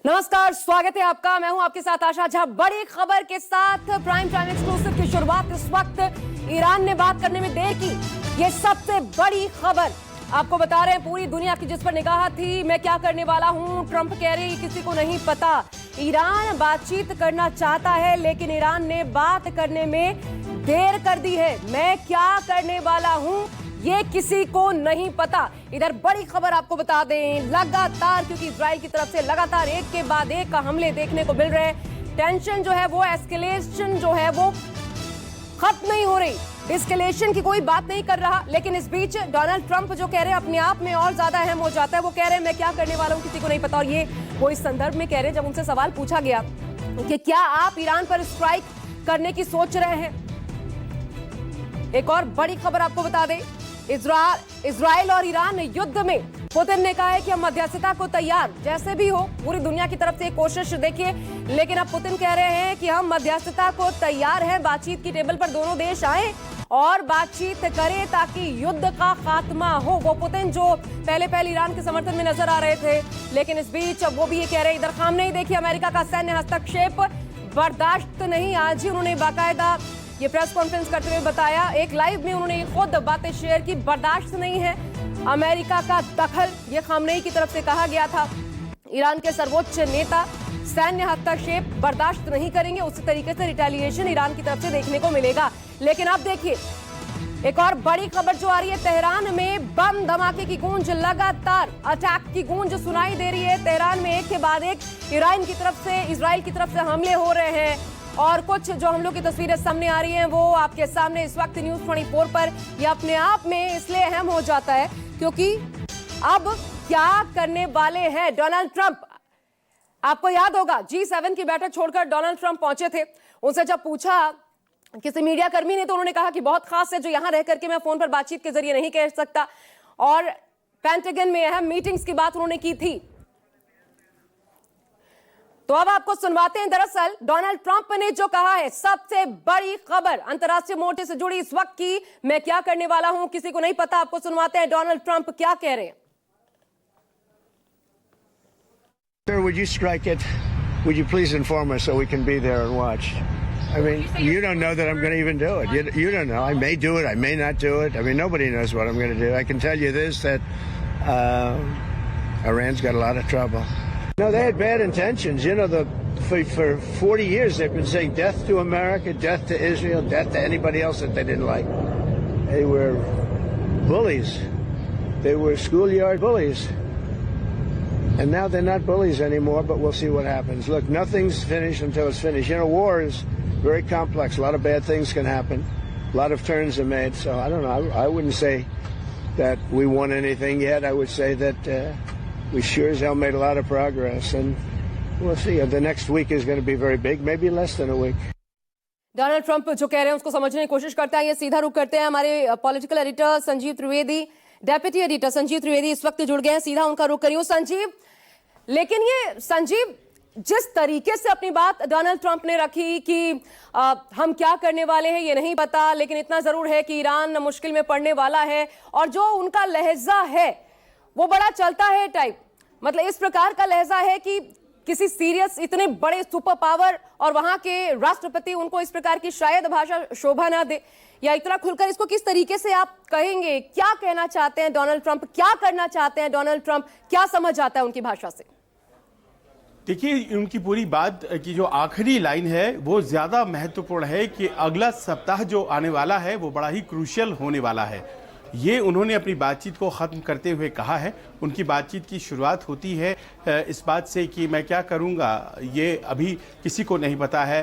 नमस्कार, स्वागत है आपका। मैं हूं आपके साथ आशा झा। बड़ी खबर के साथ प्राइम टाइम एक्सक्लूसिव की शुरुआत। इस वक्त ईरान ने बात करने में देर की, ये सबसे बड़ी खबर आपको बता रहे हैं। पूरी दुनिया की जिस पर निगाह थी, मैं क्या करने वाला हूं, ट्रंप कह रहे हैं किसी को नहीं पता। ईरान बातचीत करना चाहता है, लेकिन ईरान ने बात करने में देर कर दी है। मैं क्या करने वाला हूं ये किसी को नहीं पता। इधर बड़ी खबर आपको बता दें, लगातार, क्योंकि इजराइल की तरफ से लगातार एक के बाद एक का हमले देखने को मिल रहे हैं। टेंशन जो है वो, एस्केलेशन जो है वो खत्म नहीं हो रही। डिस्केलेशन की कोई बात नहीं कर रहा, लेकिन इस बीच डोनाल्ड ट्रंप जो कह रहे हैं अपने आप में और ज्यादा अहम हो जाता है। वो कह रहे हैं मैं क्या करने वाला हूं किसी को नहीं पता। और ये वो इस संदर्भ में कह रहे हैं जब उनसे सवाल पूछा गया कि क्या आप ईरान पर स्ट्राइक करने की सोच रहे हैं। एक और बड़ी खबर आपको बता दें, इजराइल और ईरान युद्ध में पुतिन ने कहा है कि हम मध्यस्थता को तैयार, जैसे भी हो पूरी दुनिया की तरफ से कोशिश देखिए, लेकिन अब पुतिन कह रहे हैं कि हम मध्यस्थता को तैयार हैं। बातचीत की टेबल पर दोनों देश आए और बातचीत करें ताकि युद्ध का खात्मा हो। वो पुतिन जो पहले ईरान के समर्थन में नजर आ रहे थे, लेकिन इस बीच वो भी ये कह रहे हैं इधर खामने ही देखिए, अमेरिका का सैन्य हस्तक्षेप बर्दाश्त नहीं। आज ही उन्होंने बाकायदा ये प्रेस कॉन्फ्रेंस करते हुए बताया, एक लाइव में उन्होंने खुद बातें शेयर की। बर्दाश्त नहीं है अमेरिका का दखल, ये खामनेई की तरफ से कहा गया था। ईरान के सर्वोच्च नेता सैन्य हस्तक्षेप बर्दाश्त नहीं करेंगे, उसी तरीके से रिटेलिएशन ईरान की तरफ से देखने को मिलेगा। लेकिन अब देखिए एक और बड़ी खबर जो आ रही है, तेहरान में बम धमाके की गूंज, लगातार अटैक की गूंज सुनाई दे रही है। तेहरान में एक के बाद एक इजराइल की तरफ से हमले हो रहे हैं। और कुछ जो हम लोग की तस्वीरें सामने आ रही हैं वो आपके सामने इस वक्त न्यूज़ 24 पर। ये अपने आप में इसलिए अहम हो जाता है क्योंकि अब क्या करने वाले हैं डोनाल्ड ट्रंप। आपको याद होगा G7 की बैठक छोड़कर डोनाल्ड ट्रंप पहुंचे थे। उनसे जब पूछा किसी मीडिया कर्मी ने, तो उन्होंने कहा कि बहुत खास है जो यहां रह करके मैं फोन पर बातचीत के जरिए नहीं कह सकता। और पेंटागन में अहम मीटिंग्स की बात उन्होंने की थी। तो अब आपको सुनवाते हैं दरअसल डोनाल्ड ट्रंप ने जो कहा है, सबसे बड़ी खबर अंतर्राष्ट्रीय मोर्चे से जुड़ी इस वक्त की, मैं क्या करने वाला हूं किसी को नहीं पता। आपको सुनवाते हैं डोनाल्ड ट्रंप क्या कह रहे हैं। Sir, would you strike it? Would you please inform us so we can be there and watch? I mean, you don't know that I'm going to even do it. You don't know. I may do it. I may not do it. I mean, nobody knows what I'm going to do. I can tell you this, that Iran's got a lot of trouble. No, they had bad intentions. You know, for 40 years they've been saying death to America, death to Israel, death to anybody else that they didn't like. They were bullies. They were schoolyard bullies. And now they're not bullies anymore, but we'll see what happens. Look, nothing's finished until it's finished. You know, war is very complex. A lot of bad things can happen. A lot of turns are made. So I don't know. I wouldn't say that we won anything yet. I would say that we sure as hell made a lot of progress, and we'll see. The next week is going to be very big, maybe less than a week. Donald Trump जो कह रहे हैं उसको समझने की कोशिश करते हैं। ये सीधा रुख करते हैं हमारे political editor Sanjeev Trivedi, deputy editor Sanjeev Trivedi इस वक्त जुड़ गए हैं। सीधा उनका रुख करिए संजीव। लेकिन ये संजीव, जिस तरीके से अपनी बात डोनाल्ड ट्रंप ने रखी कि हम क्या करने वाले हैं ये नहीं पता, लेकिन इतना जरूर है कि ईरान मुश्किल में पड़ने वाला है, और जो उनका लहजा है वो बड़ा चलता है टाइप, मतलब इस प्रकार का लहजा है कि किसी सीरियस इतने बड़े सुपर पावर और वहां के राष्ट्रपति उनको इस प्रकार की शायद भाषा शोभा ना दे, या इतना खुलकर इसको किस तरीके से आप कहेंगे, क्या कहना चाहते हैं डोनाल्ड ट्रंप, क्या करना चाहते हैं डोनाल्ड ट्रंप, क्या समझ आता है उनकी भाषा से। देखिए, उनकी पूरी बात की जो आखिरी लाइन है वो ज़्यादा महत्वपूर्ण है कि अगला सप्ताह जो आने वाला है वो बड़ा ही क्रूशियल होने वाला है। ये उन्होंने अपनी बातचीत को ख़त्म करते हुए कहा है। उनकी बातचीत की शुरुआत होती है इस बात से कि मैं क्या करूँगा ये अभी किसी को नहीं पता है।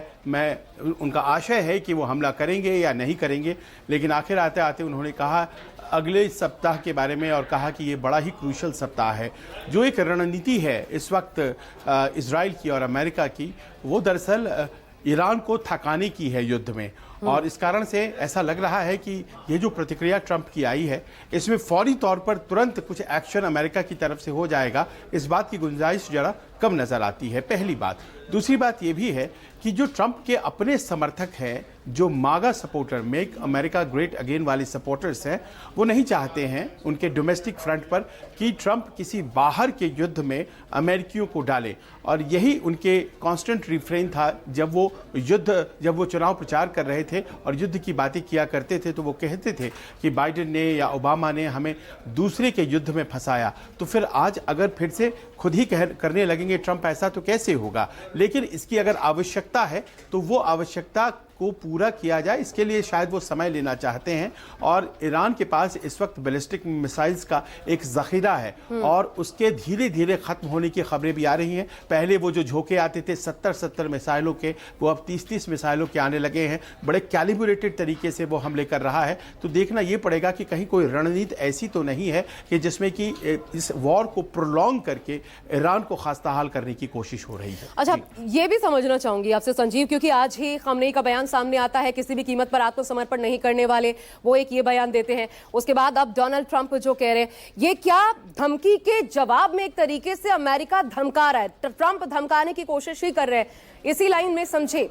उनका आशय है कि वो हमला करेंगे या नहीं करेंगे, लेकिन आखिर आते आते उन्होंने कहा अगले सप्ताह के बारे में, और कहा कि ये बड़ा ही क्रूशल सप्ताह है। जो एक रणनीति है इस वक्त इजराइल की और अमेरिका की, वो दरअसल ईरान को थकाने की है युद्ध में, और इस कारण से ऐसा लग रहा है कि ये जो प्रतिक्रिया ट्रंप की आई है इसमें फौरी तौर पर तुरंत कुछ एक्शन अमेरिका की तरफ से हो जाएगा, इस बात की गुंजाइश जरा कम नजर आती है, पहली बात। दूसरी बात यह भी है कि जो ट्रंप के अपने समर्थक हैं, जो मागा supporter, make America great again वाले सपोर्टर्स हैं, वो नहीं चाहते हैं उनके डोमेस्टिक फ्रंट पर कि ट्रंप किसी बाहर के युद्ध में अमेरिकियों को डाले। और यही उनके कांस्टेंट रिफ्रेन था जब वो चुनाव प्रचार कर रहे थे और युद्ध की बातें किया करते थे, तो वो कहते थे कि बाइडेन ने या ओबामा ने हमें दूसरे के युद्ध में फंसाया। तो फिर आज अगर फिर से खुद ही करने लगेंगे ट्रंप ऐसा, तो कैसे होगा? लेकिन इसकी अगर आवश्यकता है तो वो आवश्यकता को पूरा किया जाए, इसके लिए शायद वो समय लेना चाहते हैं। और ईरान के पास इस वक्त बैलिस्टिक मिसाइल्स का एक जखीरा है और उसके धीरे धीरे खत्म होने की खबरें भी आ रही हैं। पहले वो जो झोंके आते थे 70 मिसाइलों के, वो अब 30 मिसाइलों के आने लगे हैं। बड़े कैलिब्रेटेड तरीके से वो हमले कर रहा है। तो देखना ये पड़ेगा कि कहीं कोई रणनीति ऐसी तो नहीं है कि जिसमें कि इस वॉर को प्रोलॉन्ग करके ईरान को खास्ताहाल करने की कोशिश हो रही है। अच्छा, ये भी समझना चाहूंगी आपसे संजीव, क्योंकि आज ही खamenei का बयान सामने आता है, किसी भी कीमत पर आत्मसमर्पण नहीं करने वाले, वो एक ये बयान देते हैं। उसके बाद अब डोनाल्ड ट्रंप जो कह रहे हैं, ये क्या धमकी के जवाब में एक तरीके से अमेरिका धमका रहा है, ट्रंप धमकाने की कोशिश ही कर रहे हैं, इसी लाइन में समझे?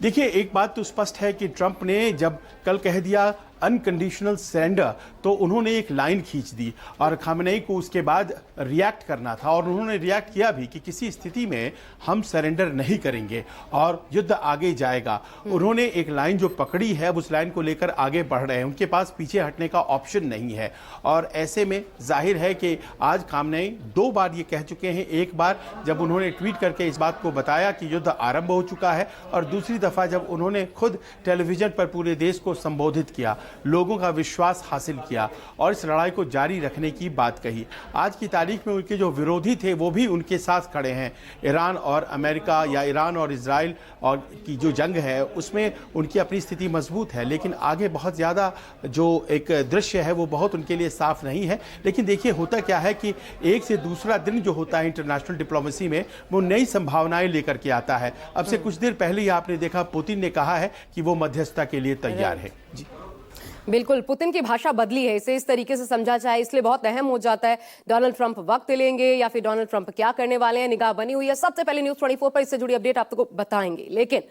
देखिए, एक बात तो स्पष्ट है कि ट्रंप ने जब कल कह दिया अनकंडीशनल सरेंडर, तो उन्होंने एक लाइन खींच दी और खामेनेई को उसके बाद रिएक्ट करना था। और उन्होंने रिएक्ट किया भी कि किसी स्थिति में हम सरेंडर नहीं करेंगे और युद्ध आगे जाएगा। उन्होंने एक लाइन जो पकड़ी है, उस लाइन को लेकर आगे बढ़ रहे हैं। उनके पास पीछे हटने का ऑप्शन नहीं है। और ऐसे में जाहिर है कि आज खामेनेई 2 बार ये कह चुके हैं। एक बार जब उन्होंने ट्वीट करके इस बात को बताया कि युद्ध आरंभ हो चुका है, और दूसरी दफा जब उन्होंने खुद टेलीविजन पर पूरे देश को संबोधित किया, लोगों का विश्वास हासिल किया और इस लड़ाई को जारी रखने की बात कही। आज की तारीख में उनके जो विरोधी थे वो भी उनके साथ खड़े हैं। ईरान और अमेरिका या ईरान और इजराइल और की जो जंग है, उसमें उनकी अपनी स्थिति मजबूत है, लेकिन आगे बहुत ज़्यादा जो एक दृश्य है वो बहुत उनके लिए साफ नहीं है। लेकिन देखिए, होता क्या है कि एक से दूसरा दिन जो होता है इंटरनेशनल डिप्लोमेसी में, वो नई संभावनाएं लेकर के आता है। अब से कुछ देर पहले ही आपने देखा, पुतिन ने कहा है कि वो मध्यस्थता के लिए तैयार है। जी बिल्कुल, पुतिन की भाषा बदली है, इसे इस तरीके से समझा जाए, इसलिए बहुत अहम हो जाता है डोनाल्ड ट्रंप वक्त लेंगे या फिर डोनाल्ड ट्रंप क्या करने वाले हैं। निगाह बनी हुई है। सबसे पहले न्यूज़ 24 पर इससे जुड़ी अपडेट आपको बताएंगे, लेकिन